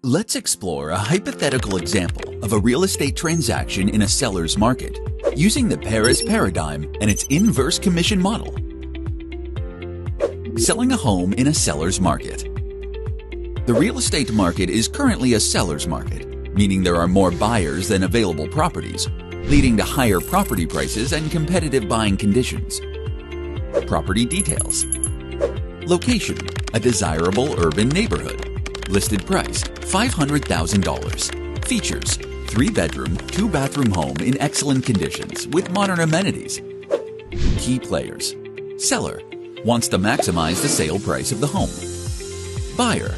Let's explore a hypothetical example of a real estate transaction in a seller's market using the Paris paradigm and its inverse commission model. Selling a home in a seller's market. The real estate market is currently a seller's market, meaning there are more buyers than available properties, leading to higher property prices and competitive buying conditions. Property details. Location: a desirable urban neighborhood. Listed price: $500,000. Features: 3-bedroom, 2-bathroom home in excellent conditions with modern amenities. Key players: seller wants to maximize the sale price of the home. Buyer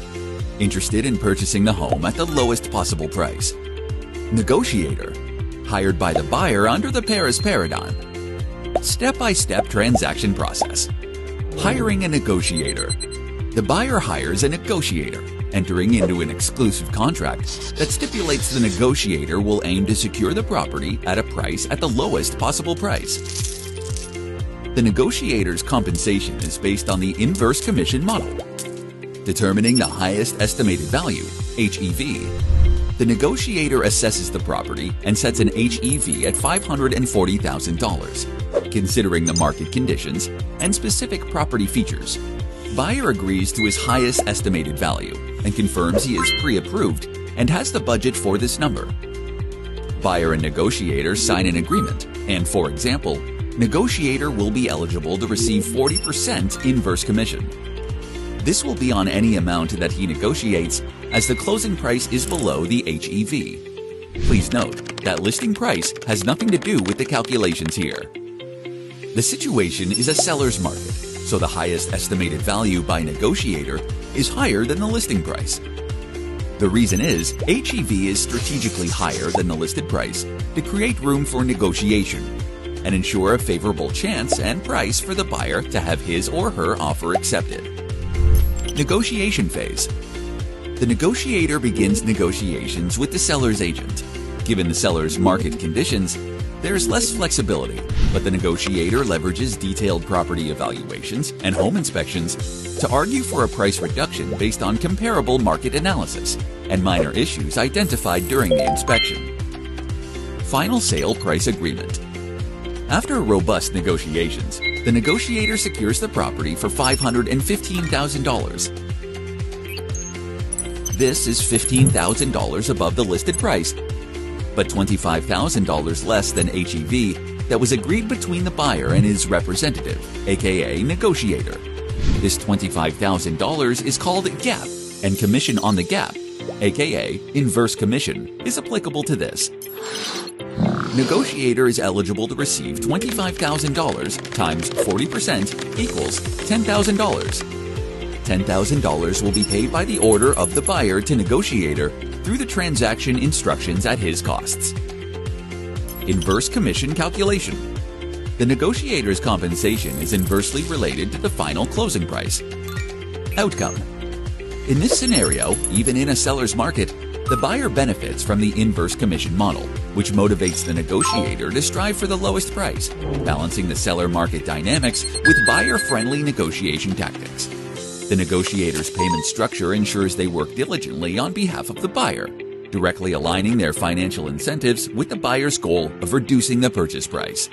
interested in purchasing the home at the lowest possible price. Negotiator hired by the buyer under the Paris paradigm. Step-by-step transaction process. Hiring a negotiator. The buyer hires a negotiator, entering into an exclusive contract that stipulates the negotiator will aim to secure the property at a price at the lowest possible price. The negotiator's compensation is based on the inverse commission model. Determining the highest estimated value, HEV. The negotiator assesses the property and sets an HEV at $540,000, considering the market conditions and specific property features. Buyer agrees to his highest estimated value and confirms he is pre-approved and has the budget for this number. Buyer and negotiator sign an agreement, and for example, negotiator will be eligible to receive 40% inverse commission. This will be on any amount that he negotiates, as the closing price is below the HEV. Please note that listing price has nothing to do with the calculations here. The situation is a seller's market, so the highest estimated value by negotiator is higher than the listing price. The reason is HEV is strategically higher than the listed price to create room for negotiation and ensure a favorable chance and price for the buyer to have his or her offer accepted. Negotiation phase. The negotiator begins negotiations with the seller's agent. Given the seller's market conditions, there is less flexibility, but the negotiator leverages detailed property evaluations and home inspections to argue for a price reduction based on comparable market analysis and minor issues identified during the inspection. Final sale price agreement. After robust negotiations, the negotiator secures the property for $515,000. This is $15,000 above the listed price, but $25,000 less than HEV that was agreed between the buyer and his representative, aka negotiator. This $25,000 is called gap, and commission on the gap, aka inverse commission, is applicable to this. Negotiator is eligible to receive $25,000 times 40% equals $10,000. $10,000 will be paid by the order of the buyer to negotiator through the transaction instructions at his costs. Inverse commission calculation. The negotiator's compensation is inversely related to the final closing price. Outcome. In this scenario, even in a seller's market, the buyer benefits from the inverse commission model, which motivates the negotiator to strive for the lowest price, balancing the seller market dynamics with buyer-friendly negotiation tactics. The negotiator's payment structure ensures they work diligently on behalf of the buyer, directly aligning their financial incentives with the buyer's goal of reducing the purchase price.